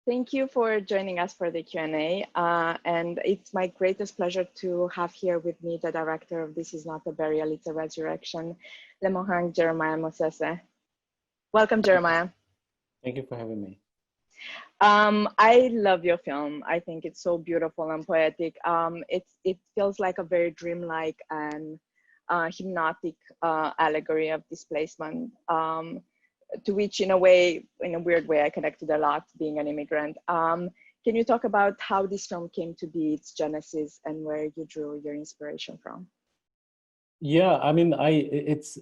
Thank you for joining us for the Q&A. And it's my greatest pleasure to have here with me the director of This Is Not a Burial, It's a Resurrection, Lemohang Jeremiah Mosese. Welcome, Jeremiah. Thank you for having me. I love your film. I think it's so beautiful and poetic. It feels like a very dreamlike and hypnotic allegory of displacement. To which in a weird way, I connected a lot being an immigrant. Can you talk about how this film came to be, its genesis, and where you drew your inspiration from? Yeah, I mean, it's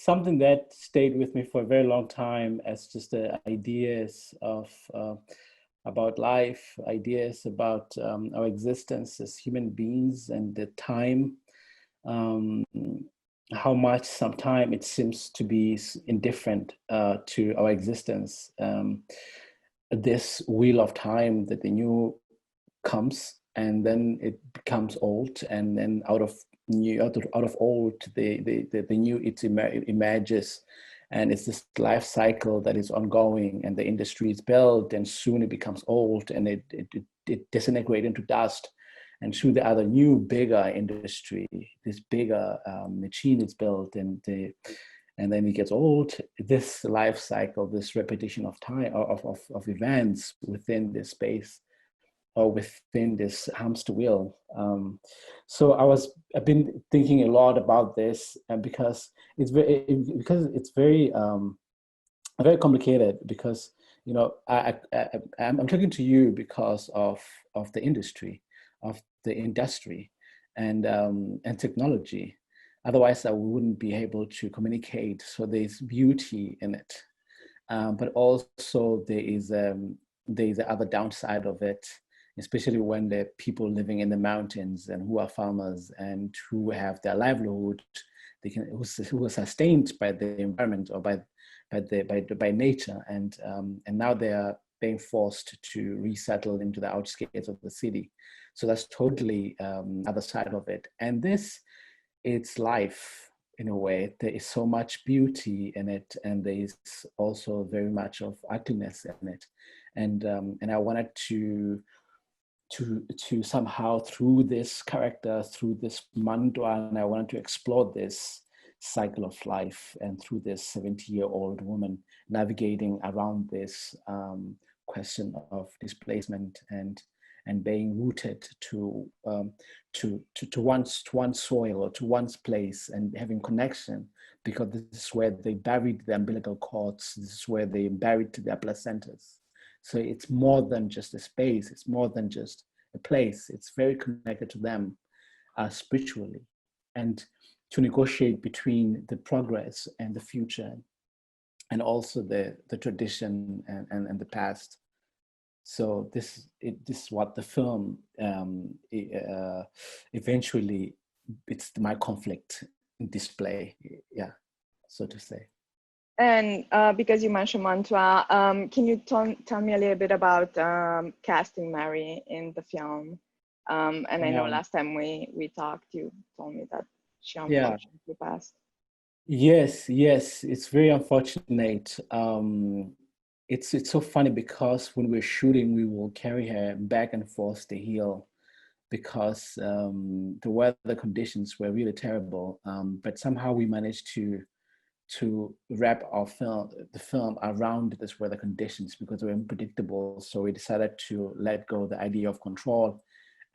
something that stayed with me for a very long time as just the ideas of about life, ideas about our existence as human beings, and the time. How much sometimes it seems to be indifferent to our existence. This wheel of time that the new comes and then it becomes old, and then out of old the new emerges, and it's this life cycle that is ongoing, and the industry is built and soon it becomes old and it disintegrates into dust. And through the other new, bigger industry, this bigger machine is built, and then it gets old. This life cycle, this repetition of time, of events within this space, or within this hamster wheel. So I've been thinking a lot about this, and because it's very very complicated. Because I'm talking to you because of the industry, and technology. Otherwise, I wouldn't be able to communicate. So there's beauty in it, but also there is the other downside of it, especially when the people living in the mountains and who are farmers and who have their livelihood, who are sustained by the environment or by nature, and now they are being forced to resettle into the outskirts of the city. So that's totally other side of it. And it's life in a way. There is so much beauty in it, and there is also very much of ugliness in it. And I wanted to somehow, through this character, through this mantra, and I wanted to explore this cycle of life, and through this 70-year-old woman navigating around this question of displacement and being rooted to one's soil or to one's place, and having connection, because this is where they buried the umbilical cords. This is where they buried their placentas. So it's more than just a space. It's more than just a place. It's very connected to them spiritually, and to negotiate between the progress and the future, and also the tradition and the past. So this is what the film eventually, it's my conflict display, yeah, so to say. And because you mentioned mantra, can you tell me a little bit about casting Mary in the film? And I know last time we talked, you told me that she unfortunately passed. Yes, it's very unfortunate. It's so funny, because when we're shooting, we will carry her back and forth the hill, because the weather conditions were really terrible. But somehow we managed to wrap the film around this weather conditions, because they were unpredictable. So we decided to let go the idea of control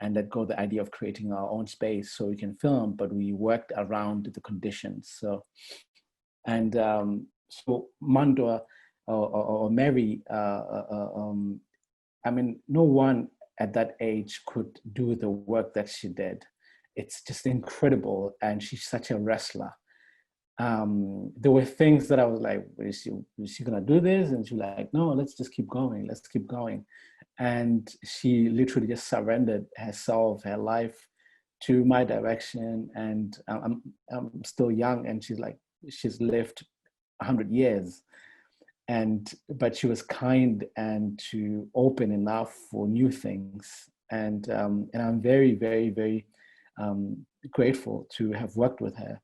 and let go the idea of creating our own space so we can film, but we worked around the conditions. So Mandua or Mary, I mean, no one at that age could do the work that she did. It's just incredible, and she's such a wrestler. There were things that I was like, is she gonna do this? And she was like, no, let's just keep going. Let's keep going. And she literally just surrendered herself, her life, to my direction. And I'm still young, and she's lived 100 years. But she was kind and to open enough for new things. And I'm very, very, very grateful to have worked with her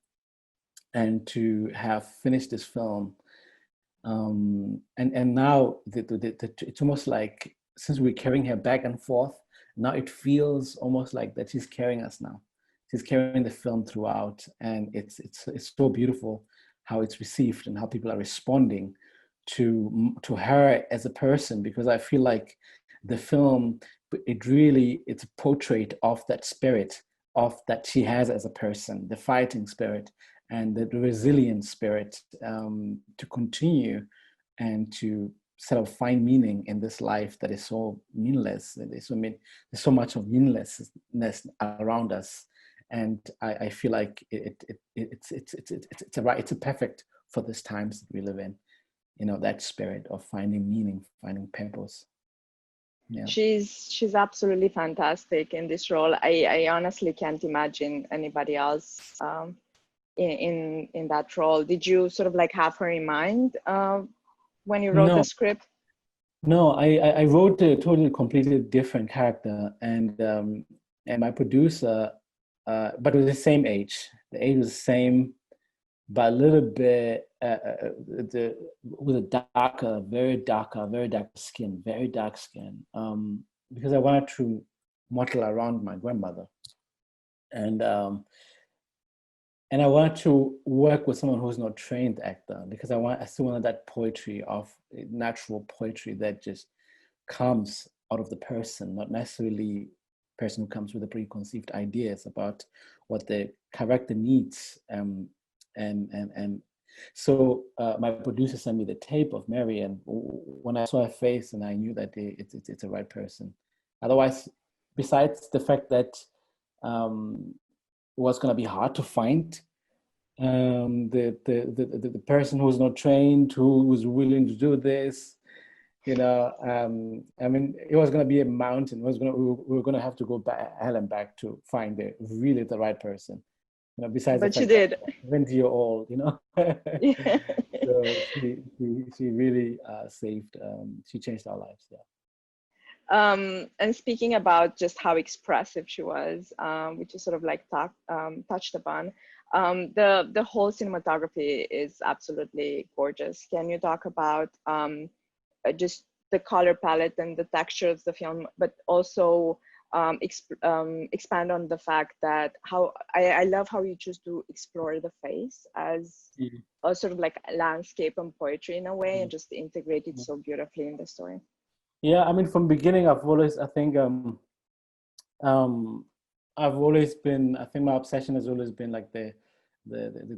and to have finished this film And now it's almost like, since we're carrying her back and forth, now it feels almost like that she's carrying us now. She's carrying the film throughout, and it's so beautiful how it's received and how people are responding to her as a person, because I feel like the film, it's a portrait of that spirit of that she has as a person, the fighting spirit and the resilient spirit, to continue and to sort of find meaning in this life that is so meaningless. There's so much of meaninglessness around us, and I feel like it's a perfect for these times that we live in. That spirit of finding meaning, finding purpose. Yeah. She's absolutely fantastic in this role. I honestly can't imagine anybody else in that role. Did you sort of like have her in mind when you wrote the No, script? no, I wrote a totally completely different character, and my producer, but with the same age. The age was the same, but a little bit with a very dark skin, very dark skin. Because I wanted to model around my grandmother, and I wanted to work with someone who's not trained actor, because I still wanted that poetry of natural poetry that just comes out of the person, not necessarily person who comes with the preconceived ideas about what the character needs. And so my producer sent me the tape of Mary, and when I saw her face, and I knew that it's the right person. Otherwise, besides the fact that it was going to be hard to find the person who's not trained, who was willing to do this, I mean, it was going to be a mountain. We were going to have to go back, hell and back, to find the right person. Besides the But you fact that did. 20-year-old, Yeah. So she really saved. She changed our lives. Yeah. And speaking about just how expressive she was, which is sort of like touched upon, the whole cinematography is absolutely gorgeous. Can you talk about just the color palette and the texture of the film, but also expand on the fact that how I love how you choose to explore the face as a sort of like landscape and poetry in a way, and just integrate it so beautifully in the story. Yeah, I mean, from beginning, I think I think my obsession has always been like the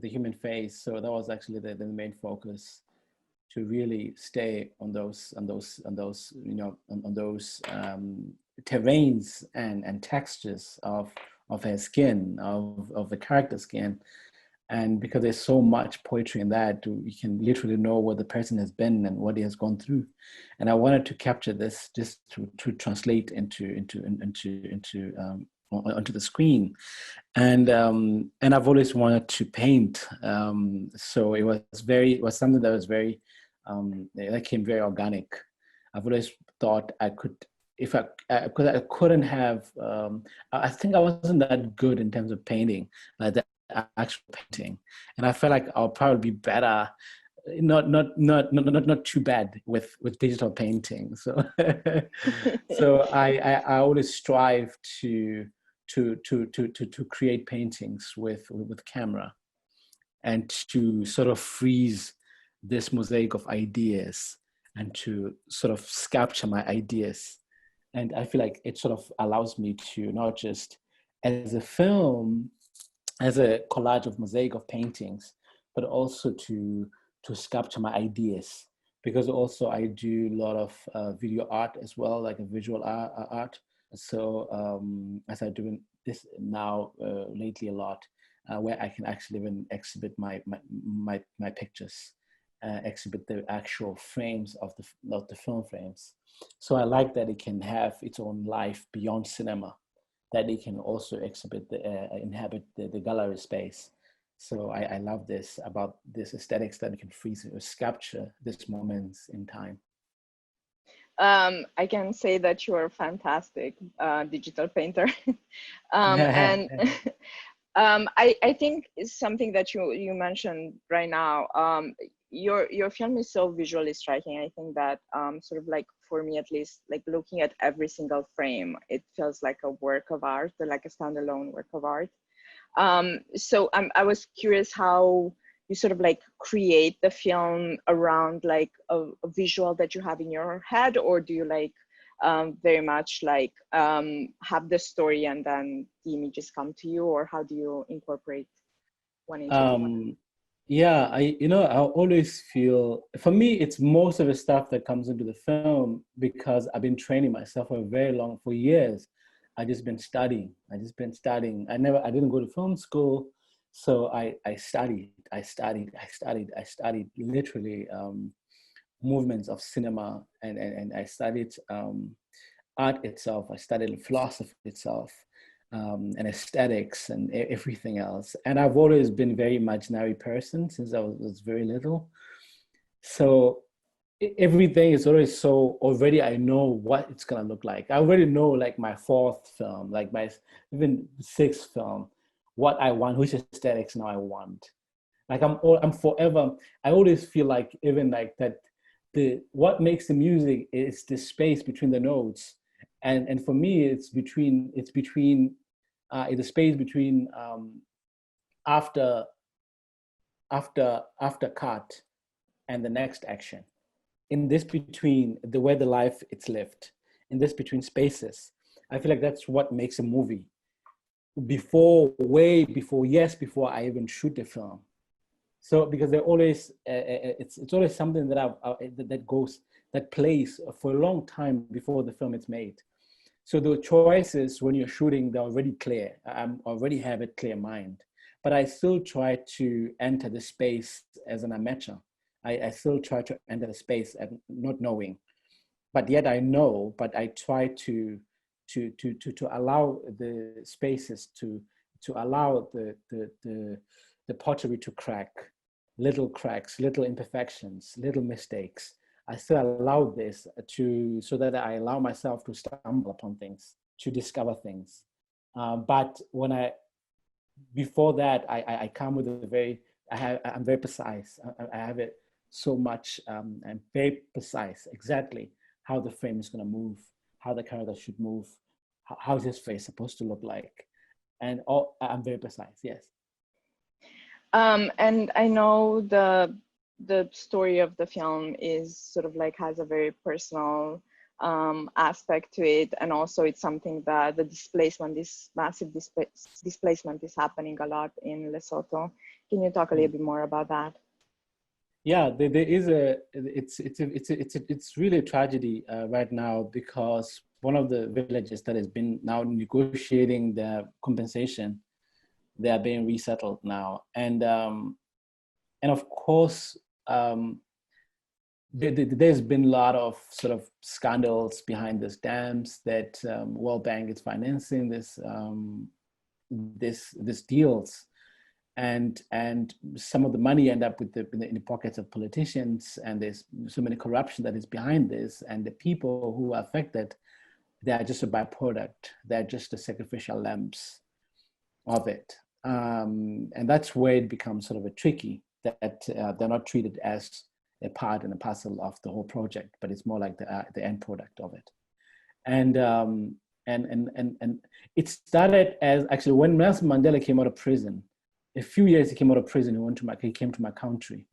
human face. So that was actually the main focus, to really stay on those terrains and textures of her skin, of the character skin. And because there's so much poetry in that, you can literally know where the person has been and what he has gone through. And I wanted to capture this just to translate onto the screen. And I've always wanted to paint. So it was something that was very that came very organic. I've always thought I could, if because I couldn't have. I think I wasn't that good in terms of painting, like the actual painting, and I felt like I'll probably be better. Not too bad with digital painting. So so I always strive to create paintings with camera, and to sort of freeze this mosaic of ideas, and to sort of capture my ideas. And I feel like it sort of allows me to not just as a film, as a collage of mosaic of paintings, but also to capture my ideas. Because also I do a lot of video art as well, like a visual art. So as I do this now lately a lot, where I can actually even exhibit my pictures, exhibit the actual frames of the film frames. So I like that it can have its own life beyond cinema, that it can also exhibit inhabit the gallery space. So I love this about this aesthetics that can freeze or capture these moments in time. I can say that you are a fantastic digital painter. And I think it's something that you mentioned right now. your film is so visually striking. I think that sort of like, for me at least, like looking at every single frame, it feels like a work of art, or like a standalone work of art. So I was curious how you sort of like create the film around like a visual that you have in your head, or do you like very much like have the story and then the images come to you, or how do you incorporate one into the other? Yeah, I always feel, for me, it's most of the stuff that comes into the film because I've been training myself for years. I just been studying. I didn't go to film school. So I studied literally movements of cinema, and I studied art itself. I studied philosophy itself, and aesthetics and everything else. And I've always been a very imaginary person since I was very little. So everything is always so already I know what it's gonna look like. I already know like my fourth film, like my even sixth film, what I want, which aesthetics now I want. Like I'm forever. I always feel like even like that. The what makes the music is the space between the notes, and for me it's between the space between after after cut and the next action. In this between the where the life it's lived, in this between spaces, I feel like that's what makes a movie. Before, way before, yes, before I even shoot the film. So because they're always it's always something that that goes that plays for a long time before the film is made. So the choices when you're shooting, they're already clear. I already have a clear mind, but I still try to enter the space as an amateur. I still try to enter the space and not knowing, but yet I know. But I try to allow the spaces to allow the pottery to crack, little cracks, little imperfections, little mistakes. I still allow this to so that I allow myself to stumble upon things, to discover things. But when I before that, I come with a very I'm very precise. I have it so much. I'm very precise exactly how the frame is going to move, how the character should move, how's his face supposed to look like, and all. I'm very precise. Yes. And I know the story of the film is sort of like has a very personal aspect to it, and also it's something that the displacement, this massive displacement, is happening a lot in Lesotho. Can you talk a little bit more about that? Yeah, there is it's really a tragedy right now because one of the villages that has been now negotiating their compensation, they are being resettled now, and of course there's been a lot of sort of scandals behind these dams that World Bank is financing this deals, and some of the money end up in the pockets of politicians, and there's so many corruption that is behind this, and the people who are affected, they are just a byproduct, they're just the sacrificial lambs of it, and that's where it becomes sort of a tricky that they're not treated as a part and a parcel of the whole project, but it's more like the end product of it. And and it started as actually when Nelson Mandela came out of prison. A few years he came out of prison, he came to my country,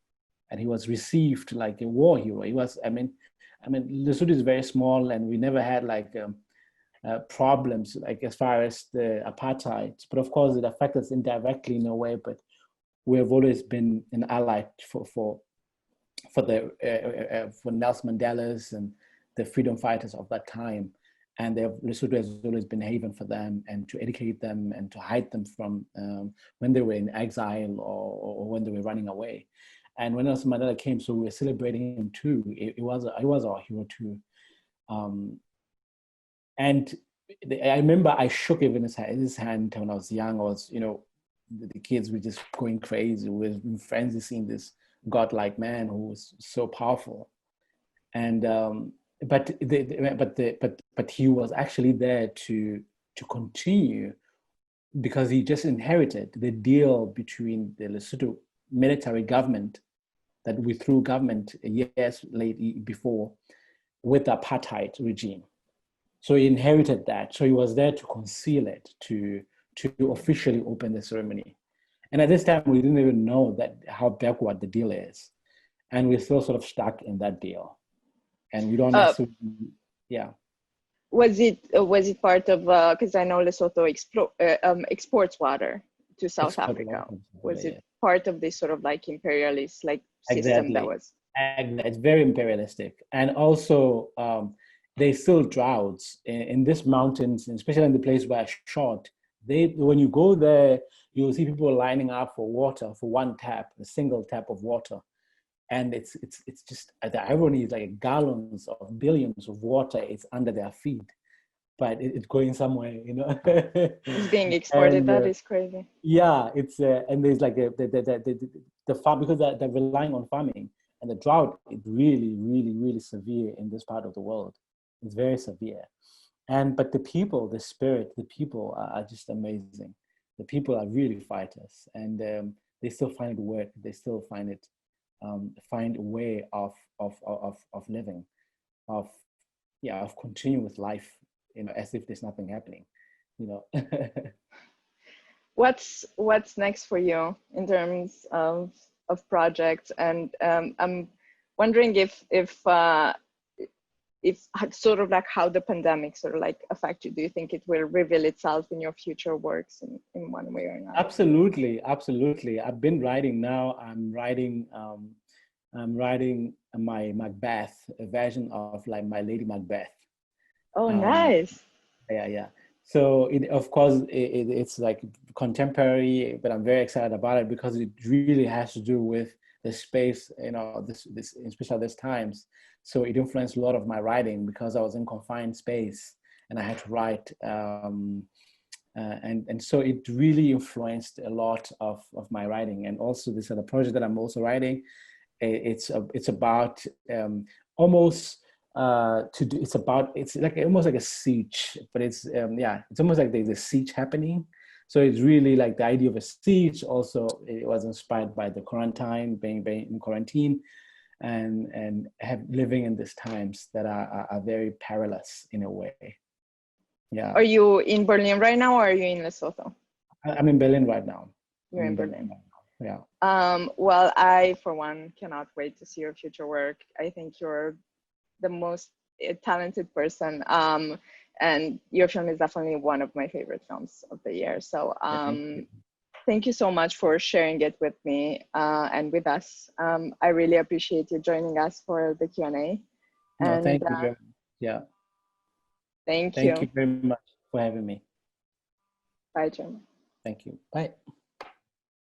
and he was received like a war hero. He was, Lesotho is very small, and we never had like problems like as far as the apartheid. But of course, it affected us indirectly in a way. But we have always been an ally for Nelson Mandela's and the freedom fighters of that time. And Lesotho has always been a haven for them, and to educate them and to hide them from when they were in exile or when they were running away. And when Nelson Mandela came, so we were celebrating him too. It was our hero too. And I remember I shook even his hand when I was young. I was, the kids were just going crazy. We were frenzy seeing this godlike man who was so powerful. And but he was actually there to continue, because he just inherited the deal between the Lesotho military government that we threw government years before with the apartheid regime. So he inherited that. So he was there to conceal it, to officially open the ceremony. And at this time, we didn't even know that how backward the deal is. And we're still sort of stuck in that deal. And we don't necessarily, yeah. Was it part of, because I know Lesotho exports water to South Africa. Was it part of this sort of like imperialist like system that was? It's very imperialistic. And also, there's still droughts in these mountains, especially in the place where I shot. When you go there, you'll see people lining up for water, for one tap, a single tap of water. And it's just, the irony is like gallons of billions of water is under their feet, but it's going somewhere, you know. It's being exported. And, that is crazy. Yeah, it's and there's like the farm, because they're relying on farming, and the drought is really severe in this part of the world. It's very severe, but the people, the spirit, the people are just amazing. The people are really fighters, and they still find it work. They still find it. Find a way of living, of continuing with life, you know, as if there's nothing happening, you know. What's next for you in terms of projects? And I'm wondering if sort of like how the pandemic sort of like affected. Do you think it will reveal itself in your future works in one way or another? Absolutely. I've been writing now. I'm writing my Macbeth, a version of like my Lady Macbeth. Oh, nice. Yeah. So of course it's like contemporary, but I'm very excited about it because it really has to do with the space, you know, this especially these times. So it influenced a lot of my writing because I was in confined space and I had to write. And so it really influenced a lot of my writing. And also this other project that I'm also writing, it's about almost it's like almost like a siege, but it's almost like there's a siege happening. So it's really like the idea of a siege. Also, it was inspired by the quarantine, being in quarantine, and living in these times that are very perilous in a way. Yeah. Are you in Berlin right now, or are you in Lesotho? I'm in Berlin right now. You're in Berlin. Yeah. Well, I, for one, cannot wait to see your future work. I think you're the most talented person. And your film is definitely one of my favorite films of the year. So thank you so much for sharing it with me and with us. I really appreciate you joining us for the Q&A. No, thank you very much. Yeah. Thank you. Thank you very much for having me. Bye, Jeremiah. Thank you. Bye.